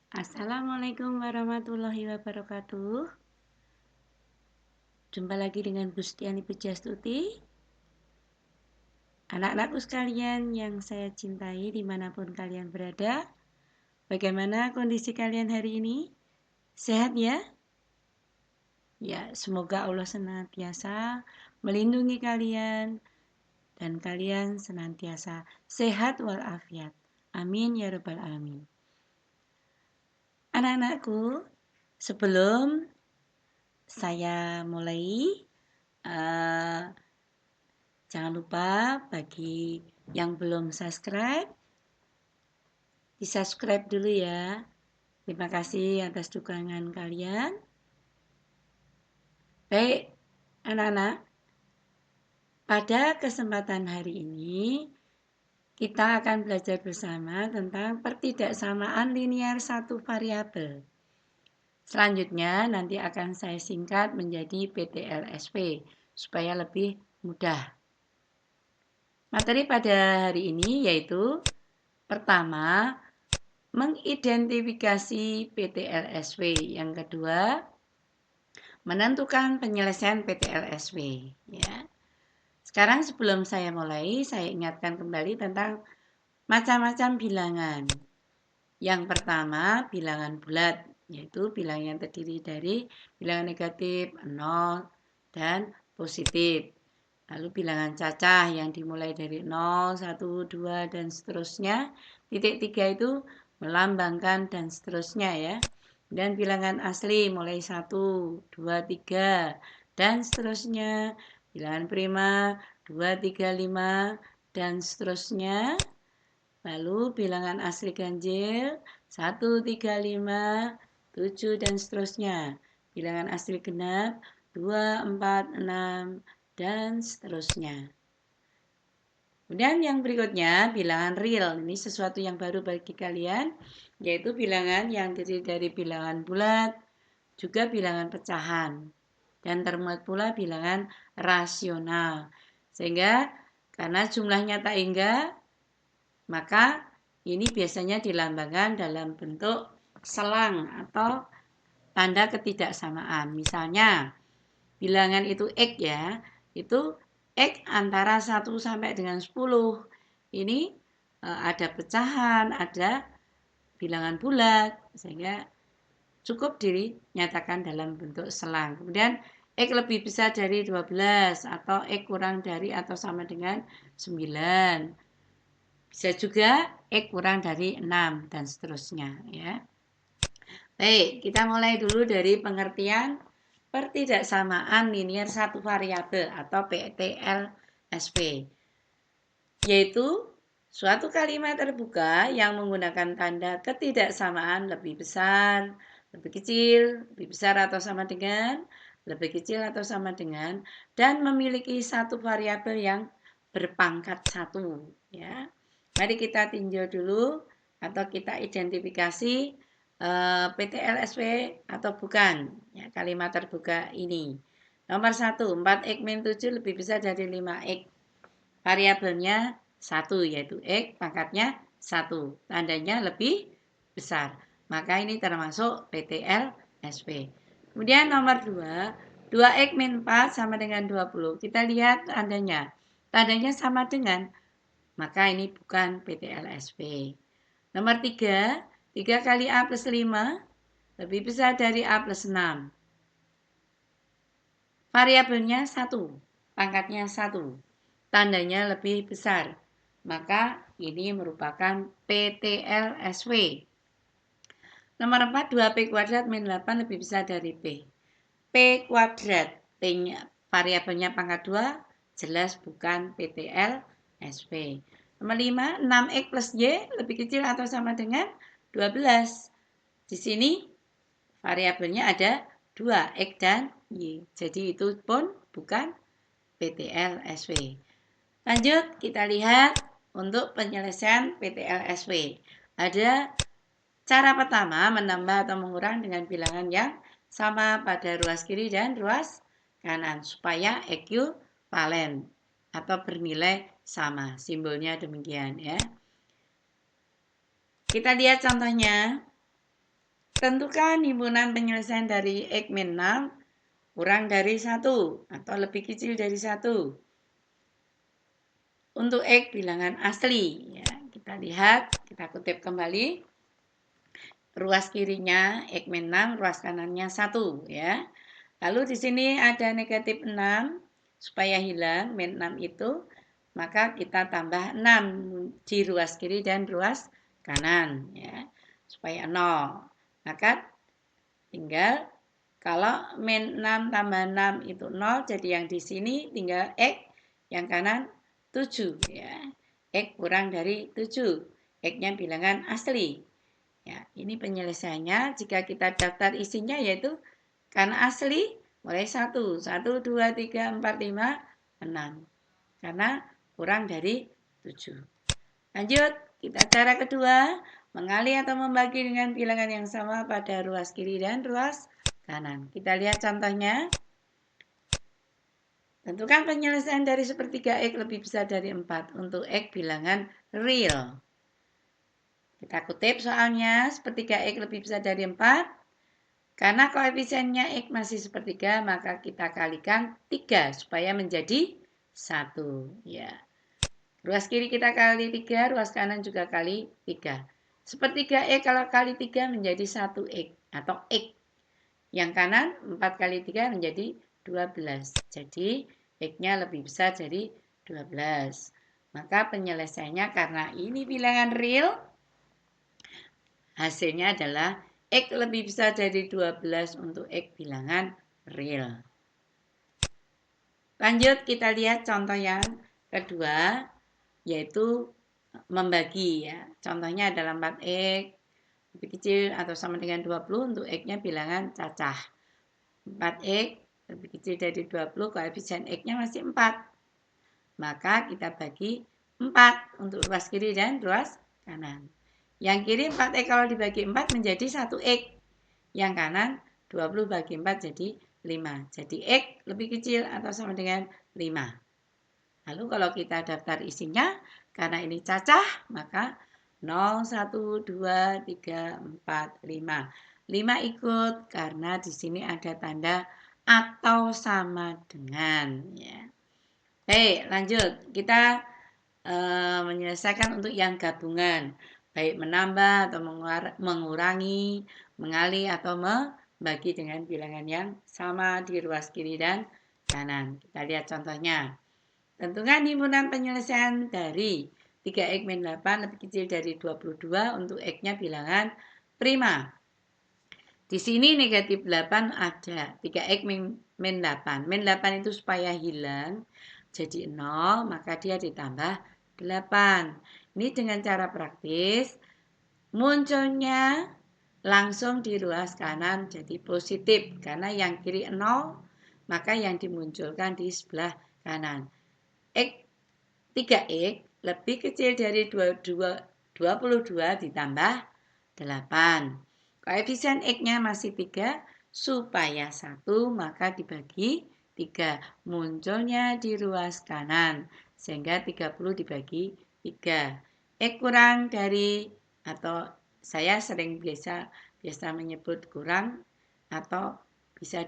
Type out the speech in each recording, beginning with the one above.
Assalamualaikum warahmatullahi wabarakatuh. Jumpa lagi dengan Gustiani Pujastuti. Anak-anakku sekalian yang saya cintai dimanapun kalian berada. Bagaimana kondisi kalian hari ini? Sehat ya? Ya, semoga Allah senantiasa melindungi kalian dan kalian senantiasa sehat walafiat. Amin ya rabbal alamin. Anak-anakku, sebelum saya mulai, jangan lupa bagi yang belum subscribe, di-subscribe dulu ya. Terima kasih atas dukungan kalian. Baik, anak-anak, pada kesempatan hari ini kita akan belajar bersama tentang pertidaksamaan linier satu variabel. Selanjutnya nanti akan saya singkat menjadi PTLSP supaya lebih mudah. Materi pada hari ini yaitu pertama, mengidentifikasi PTLSW. Yang kedua, menentukan penyelesaian PTLSW. Ya. Sekarang sebelum saya mulai, saya ingatkan kembali tentang macam-macam bilangan. Yang pertama, bilangan bulat, yaitu bilangan yang terdiri dari bilangan negatif, 0, dan positif. Lalu bilangan cacah yang dimulai dari 0, 1, 2, dan seterusnya. Titik 3 itu melambangkan dan seterusnya ya. Dan bilangan asli mulai 1, 2, 3, dan seterusnya. Bilangan prima 2, 3, 5, dan seterusnya. Lalu bilangan asli ganjil 1, 3, 5, 7, dan seterusnya. Bilangan asli genap 2, 4, 6, dan seterusnya. Kemudian yang berikutnya bilangan real. Ini sesuatu yang baru bagi kalian, yaitu bilangan yang terdiri dari bilangan bulat, juga bilangan pecahan, dan termuat pula bilangan rasional. Sehingga karena jumlahnya tak hingga, maka ini biasanya dilambangkan dalam bentuk selang atau tanda ketidaksamaan. Misalnya, bilangan itu X ya, itu X antara 1 sampai dengan 10. Ini ada pecahan, ada bilangan bulat, sehingga cukup dinyatakan dalam bentuk selang. Kemudian X lebih besar dari 12 atau X kurang dari atau sama dengan 9. Bisa juga X kurang dari 6 dan seterusnya ya. Baik, kita mulai dulu dari pengertian pertidaksamaan linier satu variabel atau PTLSP, yaitu suatu kalimat terbuka yang menggunakan tanda ketidaksamaan lebih besar, lebih kecil, lebih besar atau sama dengan, lebih kecil atau sama dengan, dan memiliki satu variabel yang berpangkat 1 ya. Mari kita tinjau dulu atau kita identifikasi PTLSP atau bukan ya, kalimat terbuka ini. Nomor 1, 4x min 7 lebih besar dari 5x. Variabelnya 1 yaitu x pangkatnya 1. Tandanya lebih besar. Maka ini termasuk PTLSP. Kemudian nomor 2, 2x min 4 sama dengan 20. Kita lihat tandanya. Tandanya sama dengan, maka ini bukan PTLSP. Nomor 3, 3 kali A plus 5 lebih besar dari A plus 6. Variabelnya 1, pangkatnya 1. Tandanya lebih besar. Maka ini merupakan PTLSW. Nomor 4, 2P kuadrat min 8 lebih besar dari P. P kuadrat, P-nya, variabelnya pangkat 2, jelas bukan PTLSW. Nomor 5, 6X plus Y lebih kecil atau sama dengan 12. Di sini variabelnya ada 2, X dan Y. Jadi itu pun bukan PTLSW. Lanjut kita lihat untuk penyelesaian PTLSW. Ada cara pertama menambah atau mengurang dengan bilangan yang sama pada ruas kiri dan ruas kanan supaya ekuivalen atau bernilai sama. Simbolnya demikian ya. Kita lihat contohnya. Tentukan himpunan penyelesaian dari X min 6 kurang dari 1 atau lebih kecil dari 1. Untuk X bilangan asli, ya, kita lihat, kita kutip kembali. Ruas kirinya X min 6, ruas kanannya 1, ya. Lalu di sini ada negatif 6, supaya hilang min 6 itu, maka kita tambah 6 di ruas kiri dan ruas kanan, ya, supaya 0. Maka tinggal kalau min 6 tambah 6 itu 0, jadi yang di sini tinggal X, yang kanan 7, ya. X kurang dari 7, X-nya bilangan asli. Ya, ini penyelesaiannya. Jika kita daftar isinya yaitu karena asli mulai 1, 1, 2, 3, 4, 5, 6. Karena kurang dari 7. Lanjut, kita cara kedua, mengali atau membagi dengan bilangan yang sama pada ruas kiri dan ruas kanan. Kita lihat contohnya. Tentukan penyelesaian dari sepertiga X lebih besar dari 4 untuk X bilangan real. Kita kutip soalnya, sepertiga X lebih besar dari 4. Karena koefisiennya X masih sepertiga, maka kita kalikan 3 supaya menjadi 1. Ya. Ruas kiri kita kali 3, ruas kanan juga kali 3. Sepertiga X kalau kali 3 menjadi 1X atau X. Yang kanan 4 kali 3 menjadi 12. Jadi X-nya lebih besar dari 12. Maka penyelesaiannya karena ini bilangan real, hasilnya adalah X lebih besar dari 12 untuk X bilangan real. Lanjut kita lihat contoh yang kedua, yaitu membagi, ya. Contohnya adalah 4X lebih kecil atau sama dengan 20 untuk X-nya bilangan cacah. 4X lebih kecil dari 20, koefisien X-nya masih 4. Maka kita bagi 4 untuk ruas kiri dan ruas kanan. Yang kiri 4X kalau dibagi 4 menjadi 1X. Yang kanan 20 bagi 4 jadi 5. Jadi X lebih kecil atau sama dengan 5. Lalu kalau kita daftar isinya, karena ini cacah, maka 0, 1, 2, 3, 4, 5. 5 ikut karena di sini ada tanda atau sama dengan. Ya. Oke, lanjut. Kita menyelesaikan untuk yang gabungan. Baik menambah atau mengurangi, mengali atau membagi dengan bilangan yang sama di ruas kiri dan kanan. Kita lihat contohnya. Tentukan himpunan penyelesaian dari 3X min 8 lebih kecil dari 22 untuk X-nya bilangan prima. Di sini negatif 8 ada. 3X min 8. Min 8 itu supaya hilang. Jadi 0, maka dia ditambah 8. Ini dengan cara praktis. Munculnya langsung di ruas kanan jadi positif. Karena yang kiri 0, maka yang dimunculkan di sebelah kanan. X 3X lebih kecil dari 22 ditambah 8. Koefisien X-nya masih 3, supaya 1 maka dibagi 3. Munculnya di ruas kanan, sehingga 30 dibagi 3. X kurang dari, atau saya sering biasa menyebut kurang, atau bisa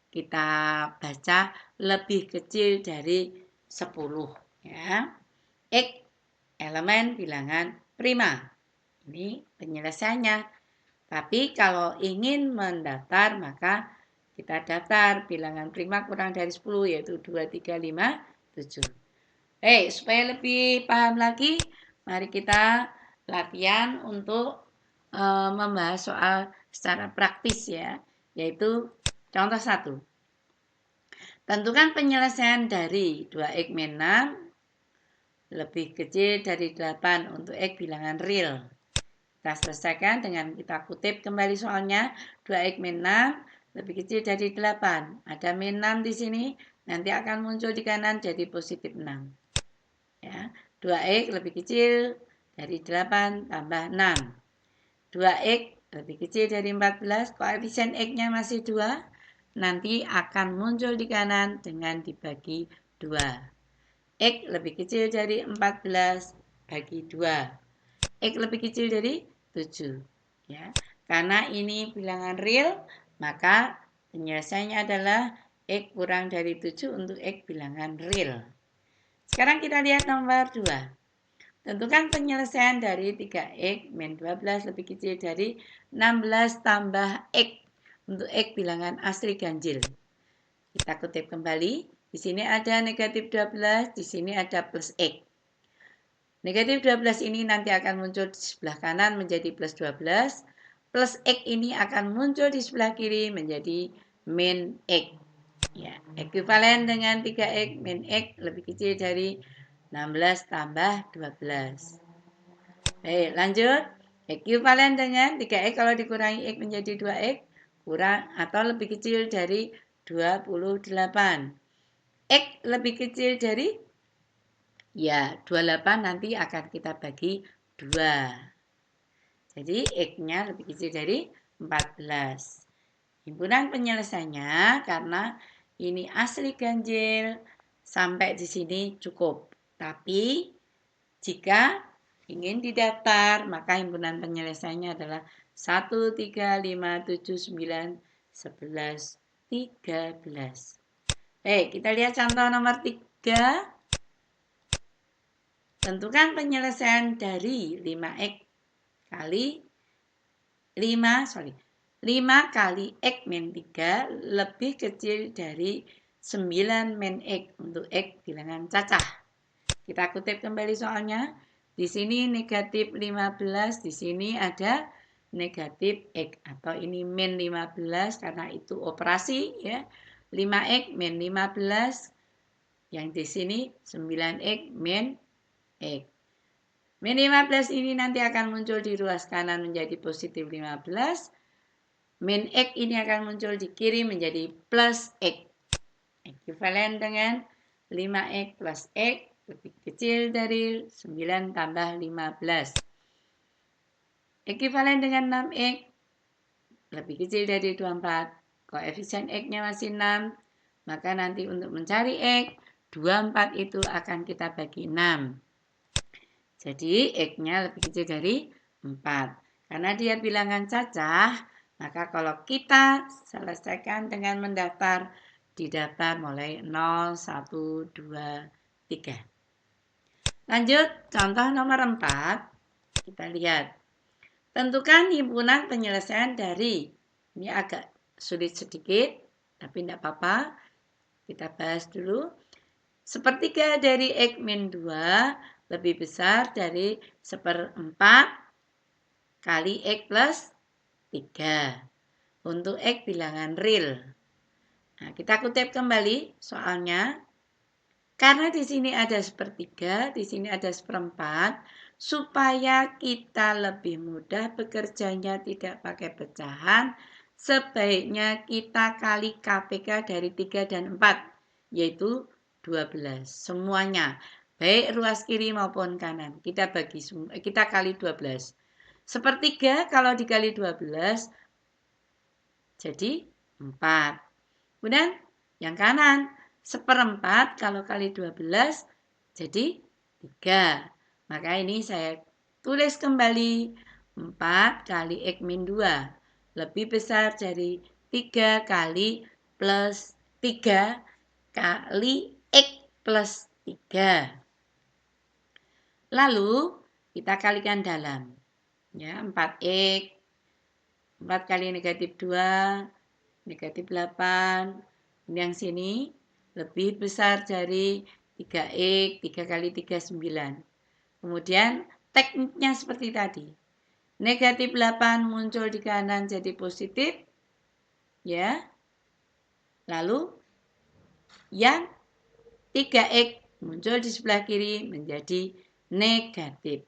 kita baca lebih kecil dari 10. Ya. X elemen bilangan prima. Ini penyelesaiannya. Tapi kalau ingin mendaftar, maka kita daftar bilangan prima kurang dari 10, yaitu 2, 3, 5, 7. Supaya lebih paham lagi, mari kita latihan untuk membahas soal secara praktis, ya, yaitu contoh 1. Tentukan penyelesaian dari 2X min 6 lebih kecil dari 8 untuk X bilangan real. Kita selesaikan dengan kita kutip kembali soalnya. 2X min 6 lebih kecil dari 8. Ada min 6 di sini, nanti akan muncul di kanan jadi positif 6. Ya, 2X lebih kecil dari 8 tambah 6. 2X lebih kecil dari 14, koefisien X-nya masih 2, nanti akan muncul di kanan dengan dibagi 2. X lebih kecil dari 14 bagi 2. X lebih kecil dari 7. Ya. Karena ini bilangan real, maka penyelesaiannya adalah X kurang dari 7 untuk X bilangan real. Sekarang kita lihat nomor 2. Tentukan penyelesaian dari 3X min 12 lebih kecil dari 16 tambah X untuk X bilangan asli ganjil. Kita kutip kembali. Di sini ada negatif 12, di sini ada plus X. Negatif 12 ini nanti akan muncul di sebelah kanan menjadi plus 12. Plus X ini akan muncul di sebelah kiri menjadi min X. Ya, ekuivalen dengan 3X min X lebih kecil dari 16 tambah 12. Baik, lanjut. Ekuivalen dengan 3X kalau dikurangi X menjadi 2X kurang atau lebih kecil dari 28. X lebih kecil dari, ya, 28 nanti akan kita bagi 2. Jadi X-nya lebih kecil dari 14. Himpunan penyelesaiannya karena ini asli ganjil sampai di sini cukup. Tapi jika ingin didaftar maka himpunan penyelesaiannya adalah 1, 3, 5, 7, 9, 11, 13. Kita lihat contoh nomor 3. Tentukan penyelesaian dari 5X kali 5 kali X min 3 lebih kecil dari 9 min X untuk X bilangan cacah. Kita kutip kembali soalnya. Di sini negatif 15, di sini ada negatif X atau ini min 15 karena itu operasi ya. 5X min 15 yang di sini 9X min X. Min 15 ini nanti akan muncul di ruas kanan menjadi positif 15. Min X ini akan muncul di kiri menjadi plus X. Ekuivalen dengan 5X plus X lebih kecil dari 9 tambah 15. Ekuivalen dengan 6X lebih kecil dari 24. Koefisien X-nya masih 6. Maka nanti untuk mencari X, 24 itu akan kita bagi 6. Jadi X-nya lebih kecil dari 4. Karena dia bilangan cacah, maka kalau kita selesaikan dengan mendaftar, didaftar mulai 0, 1, 2, 3. Lanjut, contoh nomor 4. Kita lihat. Tentukan himpunan penyelesaian dari, ini agak sulit sedikit, tapi tidak apa-apa. Kita bahas dulu. Sepertiga dari X min 2 lebih besar dari 1/4 kali X plus 3 untuk X bilangan real. Nah, kita kutip kembali soalnya. Karena di sini ada 1/3, di sini ada 1/4, supaya kita lebih mudah bekerjanya tidak pakai pecahan, sebaiknya kita kali KPK dari 3 dan 4, yaitu 12. Semuanya, baik ruas kiri maupun kanan, kita kali 12. 1/3 kalau dikali 12 jadi 4. Kemudian yang kanan 1/4 kalau kali 12 jadi 3. Maka ini saya tulis kembali 4 kali X min 2 lebih besar dari 3 kali plus 3 kali X plus 3. Lalu kita kalikan dalam. Ya, 4X, 4 kali negatif 2, negatif 8. Yang sini lebih besar dari 3X, 3 kali 3, 9. Kemudian tekniknya seperti tadi. Negatif 8 muncul di kanan jadi positif. Ya. Lalu yang 3X muncul di sebelah kiri menjadi negatif.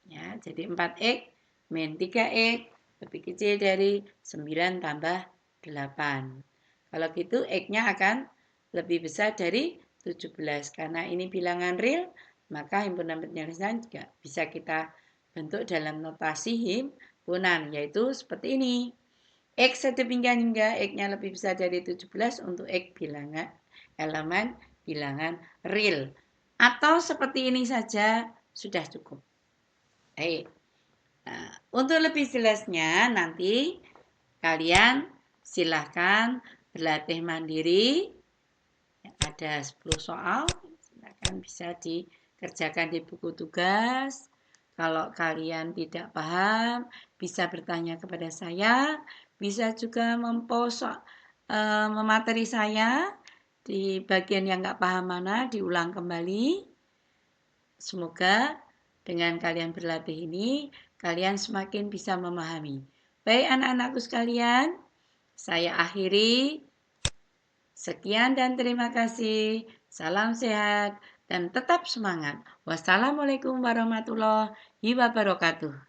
Ya, jadi 4X min 3X lebih kecil dari 9 tambah 8. Kalau gitu X-nya akan lebih besar dari 17. Karena ini bilangan real, maka himpunan penyelesaian juga bisa kita bentuk dalam notasi himpunan, yaitu seperti ini. X sedemikian hingga X-nya lebih besar dari 17 untuk X bilangan elemen bilangan real. Atau seperti ini saja sudah cukup. Baik. Nah, untuk lebih jelasnya nanti kalian silahkan berlatih mandiri. Ada 10 soal, silahkan bisa dikerjakan di buku tugas. Kalau kalian tidak paham, bisa bertanya kepada saya, bisa juga mempost memateri saya di bagian yang nggak paham mana, diulang kembali. Semoga dengan kalian berlatih ini, kalian semakin bisa memahami. Baik anak-anakku sekalian, saya akhiri. Sekian dan terima kasih. Salam sehat dan tetap semangat. Wassalamualaikum warahmatullahi wabarakatuh.